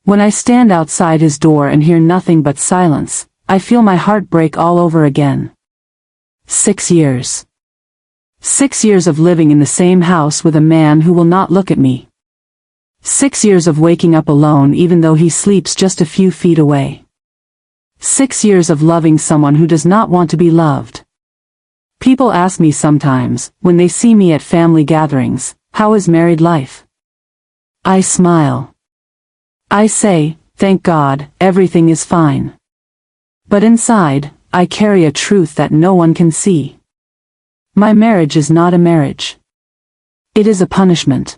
When I stand outside his door and hear nothing but silence, I feel my heart break all over again. 6 years. 6 years of living in the same house with a man who will not look at me. 6 years of waking up alone even though he sleeps just a few feet away. 6 years of loving someone who does not want to be loved. People ask me sometimes, when they see me at family gatherings, how is married life? I smile. I say, thank God, everything is fine. But inside, I carry a truth that no one can see. My marriage is not a marriage. It is a punishment.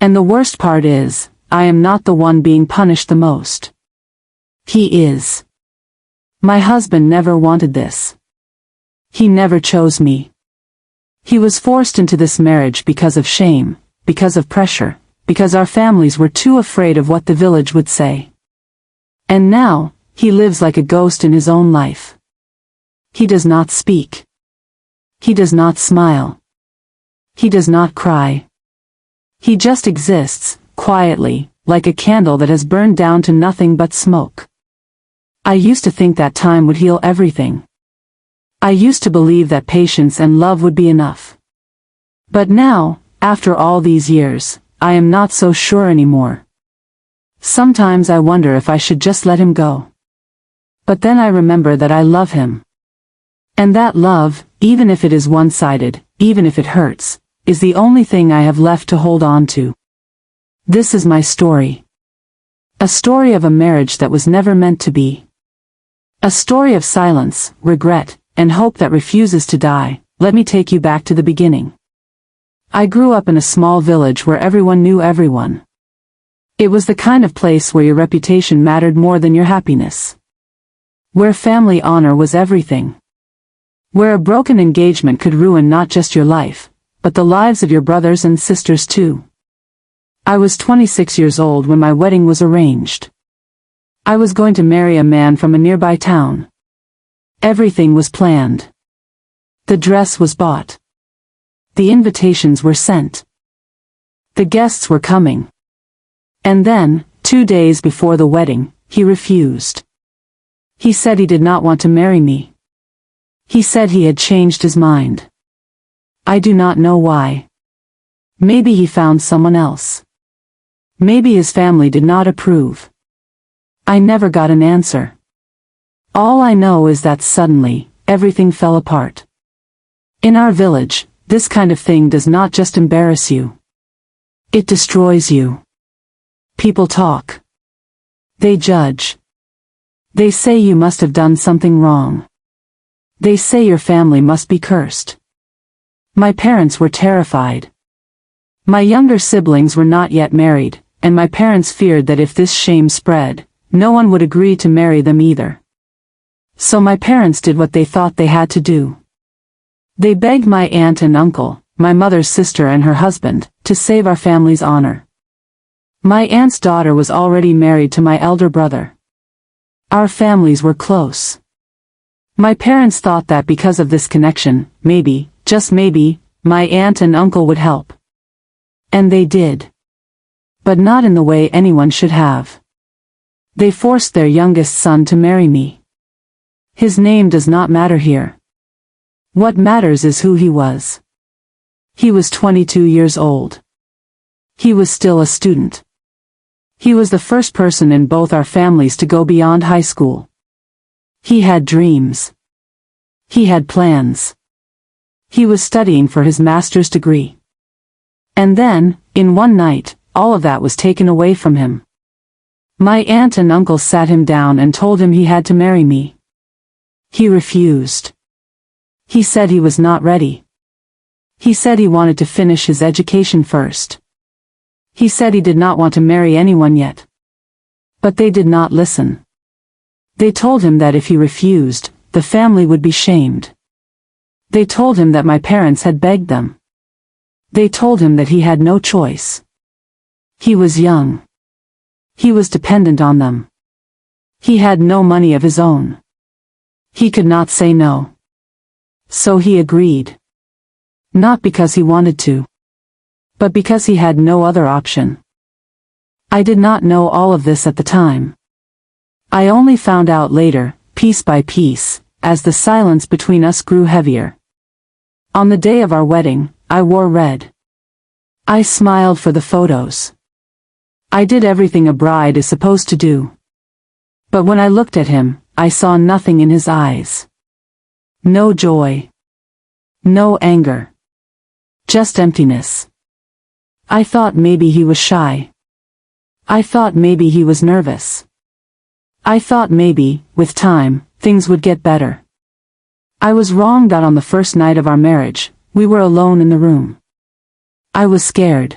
And the worst part is, I am not the one being punished the most. He is. My husband never wanted this. He never chose me. He was forced into this marriage because of shame, because of pressure, because our families were too afraid of what the village would say. And now, he lives like a ghost in his own life. He does not speak. He does not smile. He does not cry. He just exists, quietly, like a candle that has burned down to nothing but smoke. I used to think that time would heal everything. I used to believe that patience and love would be enough. But now, after all these years, I am not so sure anymore. Sometimes I wonder if I should just let him go. But then I remember that I love him. And that love, even if it is one-sided, even if it hurts, is the only thing I have left to hold on to. This is my story. A story of a marriage that was never meant to be. A story of silence, regret, and hope that refuses to die. Let me take you back to the beginning. I grew up in a small village where everyone knew everyone. It was the kind of place where your reputation mattered more than your happiness. Where family honor was everything. Where a broken engagement could ruin not just your life, but the lives of your brothers and sisters too. I was 26 years old when my wedding was arranged. I was going to marry a man from a nearby town. Everything was planned. The dress was bought. The invitations were sent. The guests were coming. And then, 2 days before the wedding, he refused. He said he did not want to marry me. He said he had changed his mind. I do not know why. Maybe he found someone else. Maybe his family did not approve. I never got an answer. All I know is that suddenly, everything fell apart. In our village, this kind of thing does not just embarrass you. It destroys you. People talk. They judge. They say you must have done something wrong. They say your family must be cursed. My parents were terrified. My younger siblings were not yet married, and my parents feared that if this shame spread, no one would agree to marry them either. So my parents did what they thought they had to do. They begged my aunt and uncle, my mother's sister and her husband, to save our family's honor. My aunt's daughter was already married to my elder brother. Our families were close. My parents thought that because of this connection, maybe, just maybe, my aunt and uncle would help. And they did. But not in the way anyone should have. They forced their youngest son to marry me. His name does not matter here. What matters is who he was. He was 22 years old. He was still a student. He was the first person in both our families to go beyond high school. He had dreams. He had plans. He was studying for his master's degree. And then, in one night, all of that was taken away from him. My aunt and uncle sat him down and told him he had to marry me. He refused. He said he was not ready. He said he wanted to finish his education first. He said he did not want to marry anyone yet. But they did not listen. They told him that if he refused, the family would be shamed. They told him that my parents had begged them. They told him that he had no choice. He was young. He was dependent on them. He had no money of his own. He could not say no. So he agreed. Not because he wanted to, but because he had no other option. I did not know all of this at the time. I only found out later, piece by piece, as the silence between us grew heavier. On the day of our wedding, I wore red. I smiled for the photos. I did everything a bride is supposed to do. But when I looked at him, I saw nothing in his eyes. No joy. No anger. Just emptiness. I thought maybe he was shy. I thought maybe he was nervous. I thought maybe, with time, things would get better. I was wrong that on the first night of our marriage, we were alone in the room. I was scared.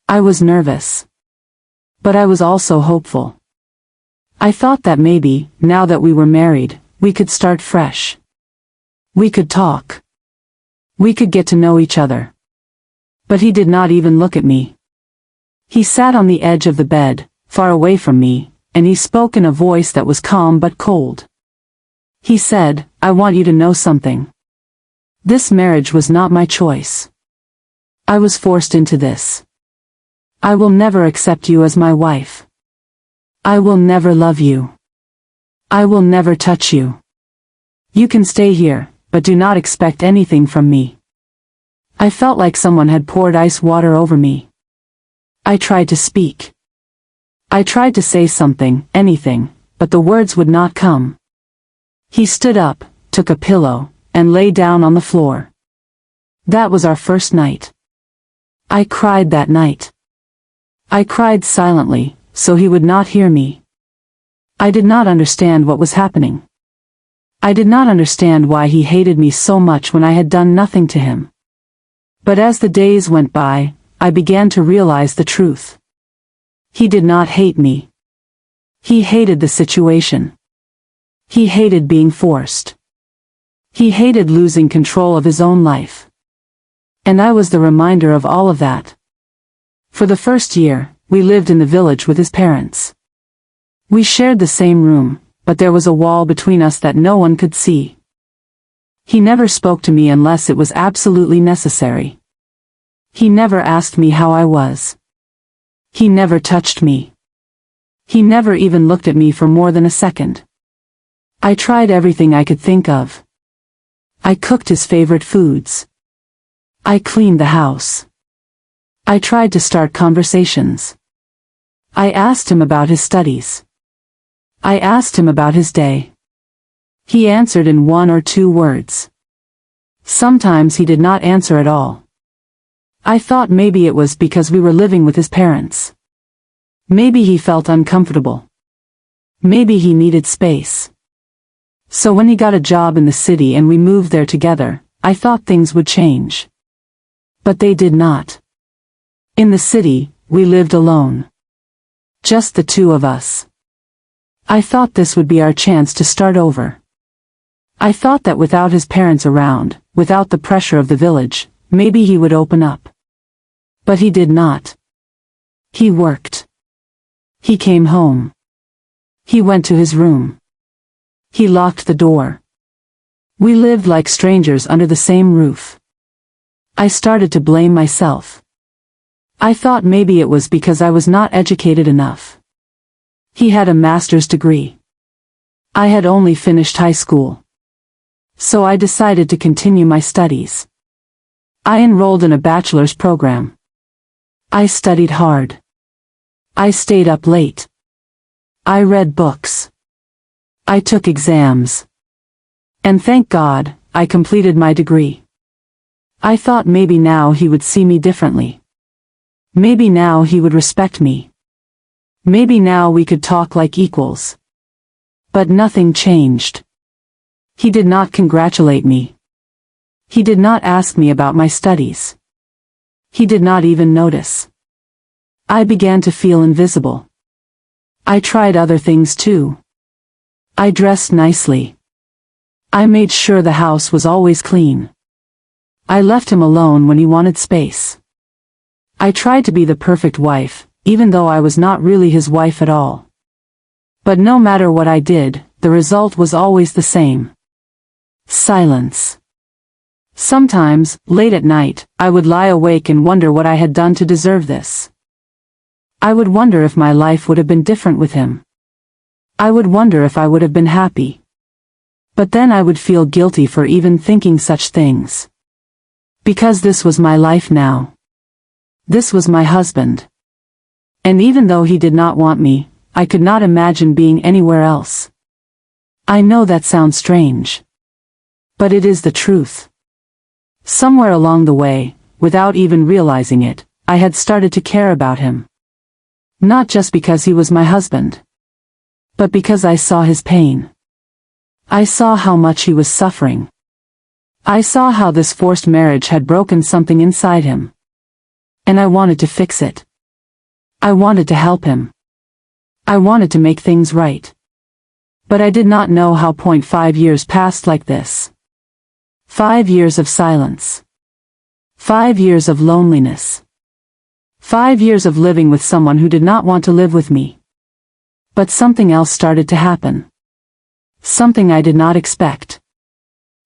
I was nervous. But I was also hopeful. I thought that maybe, now that we were married, we could start fresh. We could talk. We could get to know each other. But he did not even look at me. He sat on the edge of the bed, far away from me, and he spoke in a voice that was calm but cold. He said, "I want you to know something. This marriage was not my choice. I was forced into this. I will never accept you as my wife. I will never love you. I will never touch you. You can stay here, but do not expect anything from me." I felt like someone had poured ice water over me. I tried to speak. I tried to say something, anything, but the words would not come. He stood up, took a pillow, and lay down on the floor. That was our first night. I cried that night. I cried silently, so he would not hear me. I did not understand what was happening. I did not understand why he hated me so much when I had done nothing to him. But as the days went by, I began to realize the truth. He did not hate me. He hated the situation. He hated being forced. He hated losing control of his own life. And I was the reminder of all of that. For the first year, we lived in the village with his parents. We shared the same room, but there was a wall between us that no one could see. He never spoke to me unless it was absolutely necessary. He never asked me how I was. He never touched me. He never even looked at me for more than a second. I tried everything I could think of. I cooked his favorite foods. I cleaned the house. I tried to start conversations. I asked him about his studies. I asked him about his day. He answered in 1 or 2 words. Sometimes he did not answer at all. I thought maybe it was because we were living with his parents. Maybe he felt uncomfortable. Maybe he needed space. So when he got a job in the city and we moved there together, I thought things would change. But they did not. In the city, we lived alone. Just the two of us. I thought this would be our chance to start over. I thought that without his parents around, without the pressure of the village, maybe he would open up. But he did not. He worked. He came home. He went to his room. He locked the door. We lived like strangers under the same roof. I started to blame myself. I thought maybe it was because I was not educated enough. He had a master's degree. I had only finished high school. So I decided to continue my studies. I enrolled in a bachelor's program. I studied hard. I stayed up late. I read books. I took exams. And thank God, I completed my degree. I thought maybe now he would see me differently. Maybe now he would respect me. Maybe now we could talk like equals. But nothing changed. He did not congratulate me. He did not ask me about my studies. He did not even notice. I began to feel invisible. I tried other things too. I dressed nicely. I made sure the house was always clean. I left him alone when he wanted space. I tried to be the perfect wife, even though I was not really his wife at all. But no matter what I did, the result was always the same. Silence. Sometimes, late at night, I would lie awake and wonder what I had done to deserve this. I would wonder if my life would have been different with him. I would wonder if I would have been happy. But then I would feel guilty for even thinking such things. Because this was my life now. This was my husband. And even though he did not want me, I could not imagine being anywhere else. I know that sounds strange. But it is the truth. Somewhere along the way, without even realizing it, I had started to care about him. Not just because he was my husband. But because I saw his pain. I saw how much he was suffering. I saw how this forced marriage had broken something inside him. And I wanted to fix it. I wanted to help him. I wanted to make things right. But I did not know how 5 years passed like this. 5 years of silence. 5 years of loneliness. 5 years of living with someone who did not want to live with me. But something else started to happen. Something I did not expect.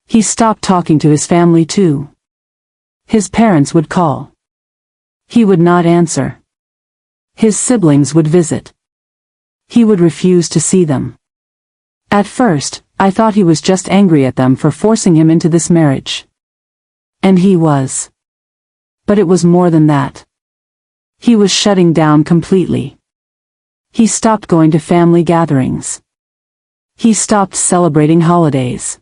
He stopped talking to his family too. His parents would call. He would not answer. His siblings would visit. He would refuse to see them. At first, I thought he was just angry at them for forcing him into this marriage. And he was. But it was more than that. He was shutting down completely. He stopped going to family gatherings. He stopped celebrating holidays.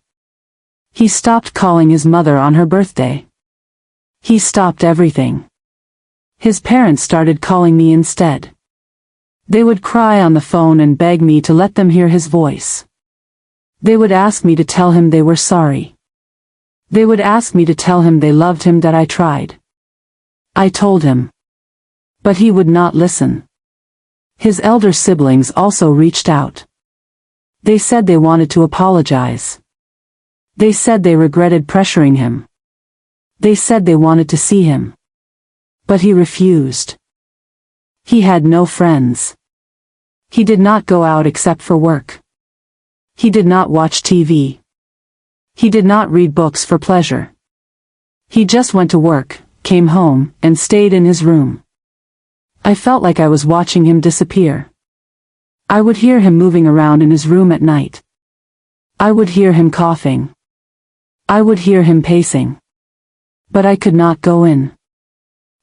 He stopped calling his mother on her birthday. He stopped everything. His parents started calling me instead. They would cry on the phone and beg me to let them hear his voice. They would ask me to tell him they were sorry. They would ask me to tell him they loved him, that I tried. I told him. But he would not listen. His elder siblings also reached out. They said they wanted to apologize. They said they regretted pressuring him. They said they wanted to see him. But he refused. He had no friends. He did not go out except for work. He did not watch TV. He did not read books for pleasure. He just went to work, came home, and stayed in his room. I felt like I was watching him disappear. I would hear him moving around in his room at night. I would hear him coughing. I would hear him pacing. But I could not go in.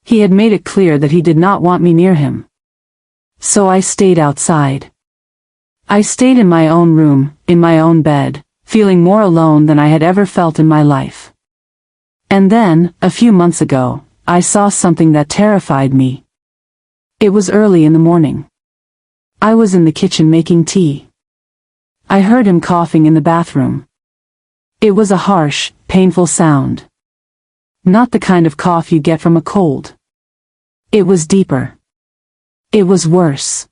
He had made it clear that he did not want me near him. So I stayed outside. I stayed in my own room, in my own bed, feeling more alone than I had ever felt in my life. And then, a few months ago, I saw something that terrified me. It was early in the morning. I was in the kitchen making tea. I heard him coughing in the bathroom. It was a harsh, painful sound. Not the kind of cough you get from a cold. It was deeper. It was worse.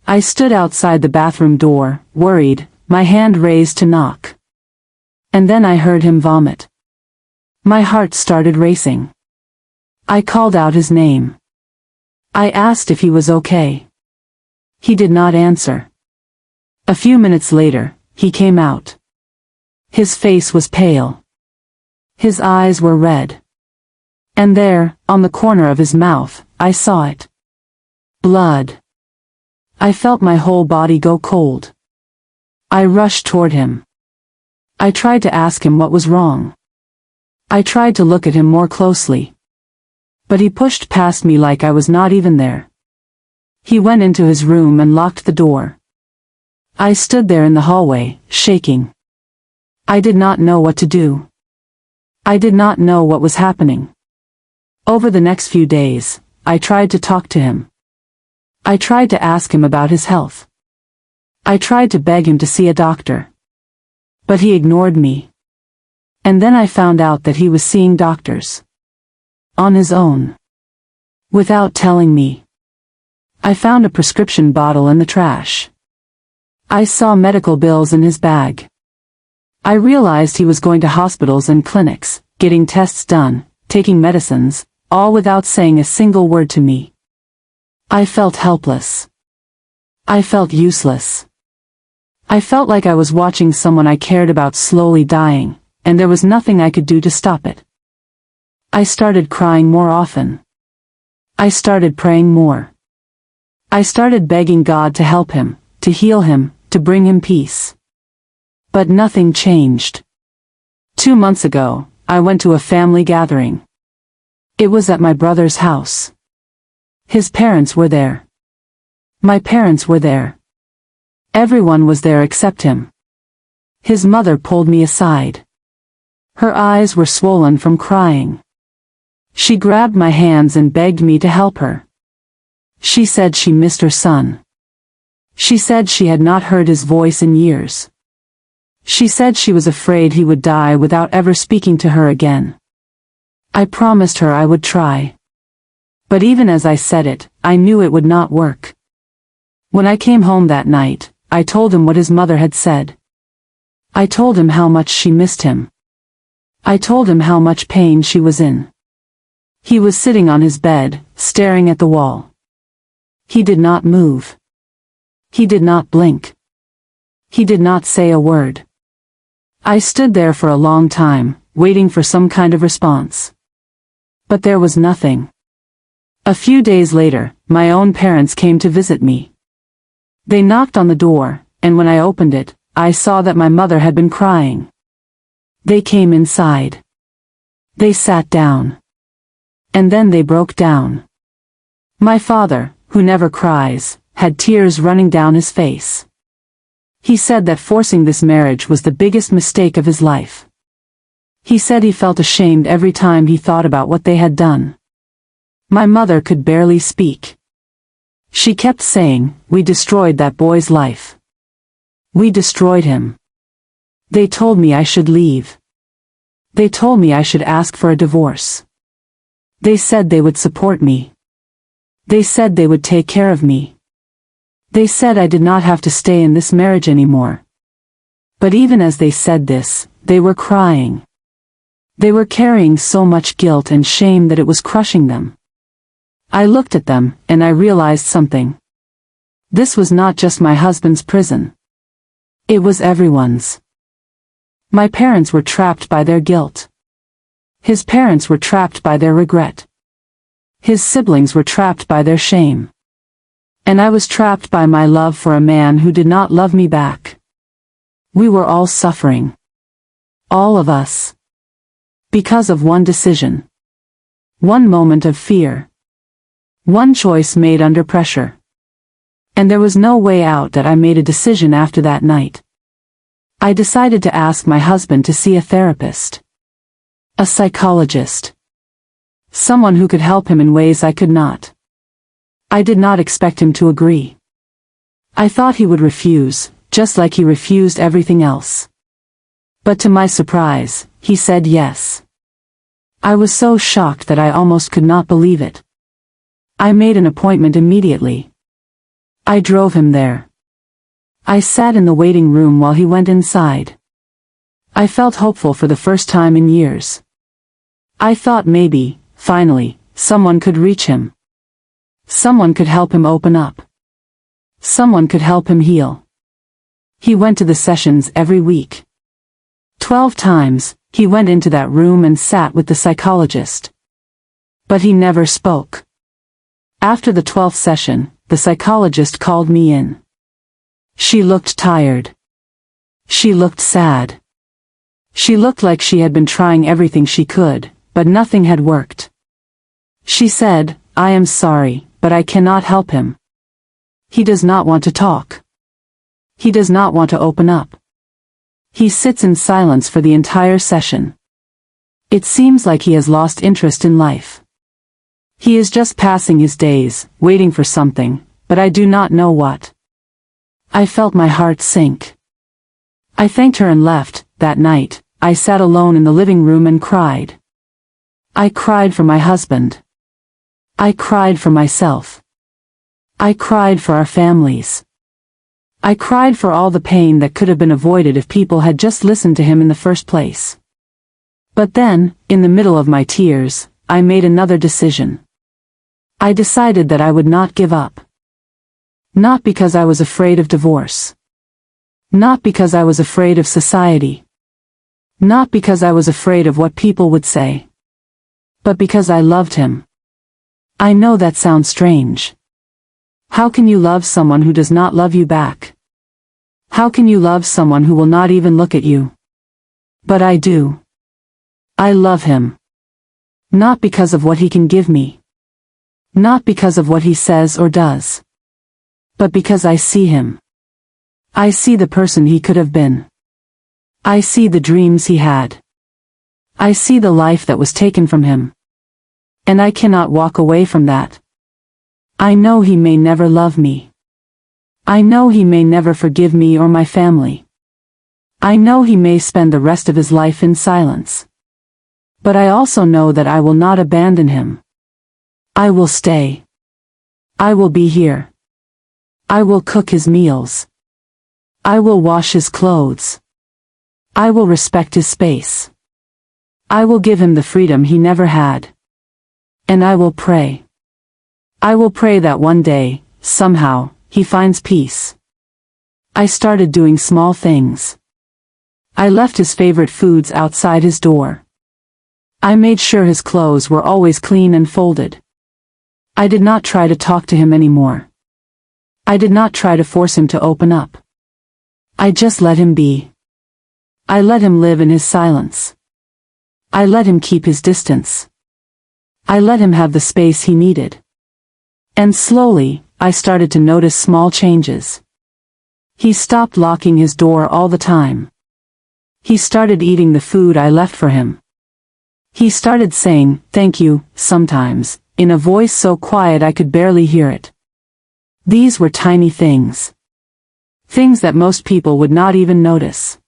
I stood outside the bathroom door, worried, my hand raised to knock. And then I heard him vomit. My heart started racing. I called out his name. I asked if he was okay. He did not answer. A few minutes later, he came out. His face was pale. His eyes were red. And there, on the corner of his mouth, I saw it. Blood. I felt my whole body go cold. I rushed toward him. I tried to ask him what was wrong. I tried to look at him more closely. But he pushed past me like I was not even there. He went into his room and locked the door. I stood there in the hallway, shaking. I did not know what to do. I did not know what was happening. Over the next few days, I tried to talk to him. I tried to ask him about his health. I tried to beg him to see a doctor. But he ignored me. And then I found out that he was seeing doctors. On his own. Without telling me. I found a prescription bottle in the trash. I saw medical bills in his bag. I realized he was going to hospitals and clinics, getting tests done, taking medicines, all without saying a single word to me. I felt helpless. I felt useless. I felt like I was watching someone I cared about slowly dying, and there was nothing I could do to stop it. I started crying more often. I started praying more. I started begging God to help him, to heal him, to bring him peace. But nothing changed. 2 months ago, I went to a family gathering. It was at my brother's house. His parents were there. My parents were there. Everyone was there except him. His mother pulled me aside. Her eyes were swollen from crying. She grabbed my hands and begged me to help her. She said she missed her son. She said she had not heard his voice in years. She said she was afraid he would die without ever speaking to her again. I promised her I would try. But even as I said it, I knew it would not work. When I came home that night, I told him what his mother had said. I told him how much she missed him. I told him how much pain she was in. He was sitting on his bed, staring at the wall. He did not move. He did not blink. He did not say a word. I stood there for a long time, waiting for some kind of response. But there was nothing. A few days later, my own parents came to visit me. They knocked on the door, and when I opened it, I saw that my mother had been crying. They came inside. They sat down. And then they broke down. My father, who never cries, had tears running down his face. He said that forcing this marriage was the biggest mistake of his life. He said he felt ashamed every time he thought about what they had done. My mother could barely speak. She kept saying, "We destroyed that boy's life. We destroyed him. They told me I should leave. They told me I should ask for a divorce. They said they would support me. They said they would take care of me. They said I did not have to stay in this marriage anymore." But even as they said this, they were crying. They were carrying so much guilt and shame that it was crushing them. I looked at them, and I realized something. This was not just my husband's prison. It was everyone's. My parents were trapped by their guilt. His parents were trapped by their regret. His siblings were trapped by their shame. And I was trapped by my love for a man who did not love me back. We were all suffering. All of us. Because of one decision. One moment of fear. One choice made under pressure. And there was no way out that I made a decision after that night. I decided to ask my husband to see a therapist. A psychologist. Someone who could help him in ways I could not. I did not expect him to agree. I thought he would refuse, just like he refused everything else. But to my surprise, he said yes. I was so shocked that I almost could not believe it. I made an appointment immediately. I drove him there. I sat in the waiting room while he went inside. I felt hopeful for the first time in years. I thought maybe, finally, someone could reach him. Someone could help him open up. Someone could help him heal. He went to the sessions every week. 12 times, he went into that room and sat with the psychologist. But he never spoke. After the 12th session, the psychologist called me in. She looked tired. She looked sad. She looked like she had been trying everything she could, but nothing had worked. She said, "I am sorry, but I cannot help him. He does not want to talk. He does not want to open up. He sits in silence for the entire session. It seems like he has lost interest in life. He is just passing his days, waiting for something, but I do not know what." I felt my heart sink. I thanked her and left. That night, I sat alone in the living room and cried. I cried for my husband. I cried for myself. I cried for our families. I cried for all the pain that could have been avoided if people had just listened to him in the first place. But then, in the middle of my tears, I made another decision. I decided that I would not give up. Not because I was afraid of divorce. Not because I was afraid of society. Not because I was afraid of what people would say. But because I loved him. I know that sounds strange. How can you love someone who does not love you back? How can you love someone who will not even look at you? But I do. I love him. Not because of what he can give me. Not because of what he says or does. But because I see him. I see the person he could have been. I see the dreams he had. I see the life that was taken from him. And I cannot walk away from that. I know he may never love me. I know he may never forgive me or my family. I know he may spend the rest of his life in silence. But I also know that I will not abandon him. I will stay. I will be here. I will cook his meals. I will wash his clothes. I will respect his space. I will give him the freedom he never had. And I will pray. I will pray that one day, somehow, he finds peace. I started doing small things. I left his favorite foods outside his door. I made sure his clothes were always clean and folded. I did not try to talk to him anymore. I did not try to force him to open up. I just let him be. I let him live in his silence. I let him keep his distance. I let him have the space he needed. And slowly, I started to notice small changes. He stopped locking his door all the time. He started eating the food I left for him. He started saying, "Thank you," sometimes, in a voice so quiet I could barely hear it. These were tiny things. Things that most people would not even notice.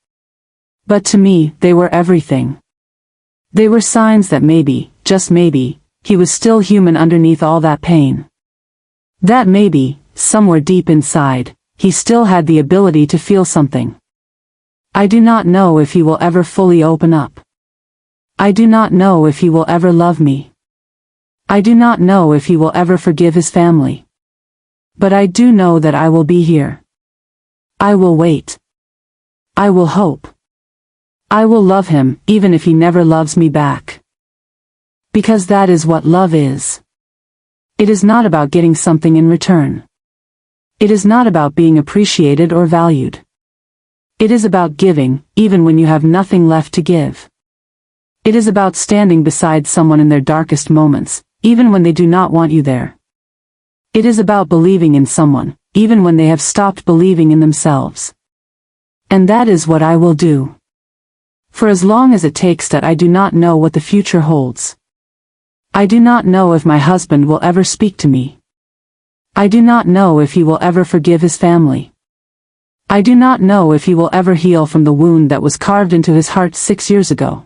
But to me, they were everything. They were signs that maybe, just maybe, he was still human underneath all that pain. That maybe, somewhere deep inside, he still had the ability to feel something. I do not know if he will ever fully open up. I do not know if he will ever love me. I do not know if he will ever forgive his family. But I do know that I will be here. I will wait. I will hope. I will love him, even if he never loves me back. Because that is what love is. It is not about getting something in return. It is not about being appreciated or valued. It is about giving, even when you have nothing left to give. It is about standing beside someone in their darkest moments, even when they do not want you there. It is about believing in someone, even when they have stopped believing in themselves. And that is what I will do. For as long as it takes that. I do not know what the future holds. I do not know if my husband will ever speak to me. I do not know if he will ever forgive his family. I do not know if he will ever heal from the wound that was carved into his heart 6 years ago.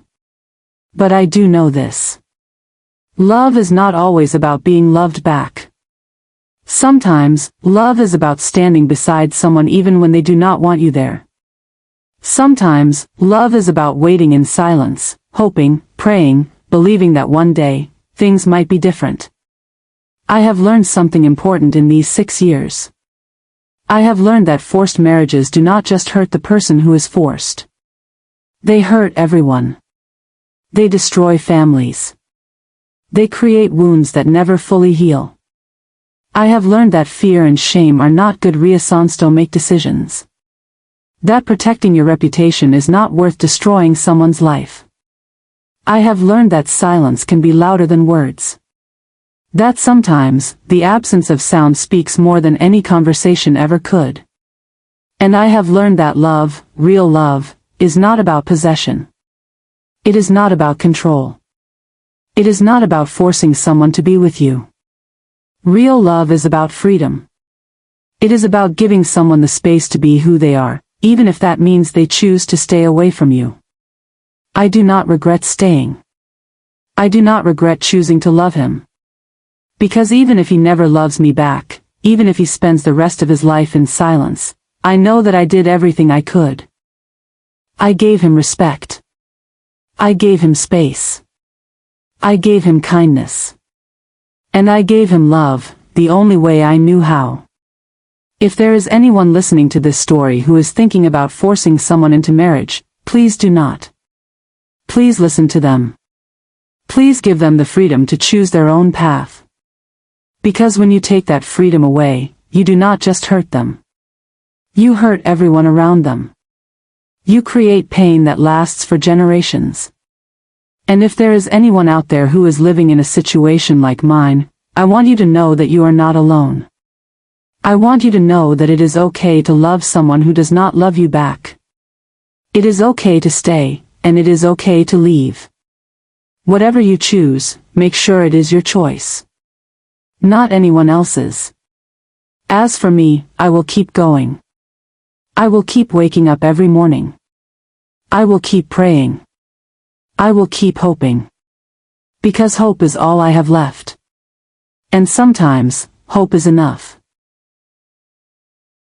But I do know this. Love is not always about being loved back. Sometimes, love is about standing beside someone even when they do not want you there. Sometimes, love is about waiting in silence, hoping, praying, believing that one day, things might be different. I have learned something important in these 6 years. I have learned that forced marriages do not just hurt the person who is forced. They hurt everyone. They destroy families. They create wounds that never fully heal. I have learned that fear and shame are not good reasons to make decisions. That protecting your reputation is not worth destroying someone's life. I have learned that silence can be louder than words. That sometimes, the absence of sound speaks more than any conversation ever could. And I have learned that love, real love, is not about possession. It is not about control. It is not about forcing someone to be with you. Real love is about freedom. It is about giving someone the space to be who they are, even if that means they choose to stay away from you. I do not regret staying. I do not regret choosing to love him. Because even if he never loves me back, even if he spends the rest of his life in silence, I know that I did everything I could. I gave him respect. I gave him space. I gave him kindness. And I gave him love, the only way I knew how. If there is anyone listening to this story who is thinking about forcing someone into marriage, please do not. Please listen to them. Please give them the freedom to choose their own path. Because when you take that freedom away, you do not just hurt them. You hurt everyone around them. You create pain that lasts for generations. And if there is anyone out there who is living in a situation like mine, I want you to know that you are not alone. I want you to know that it is okay to love someone who does not love you back. It is okay to stay, and it is okay to leave. Whatever you choose, make sure it is your choice. Not anyone else's. As for me, I will keep going. I will keep waking up every morning. I will keep praying. I will keep hoping. Because hope is all I have left. And sometimes, hope is enough.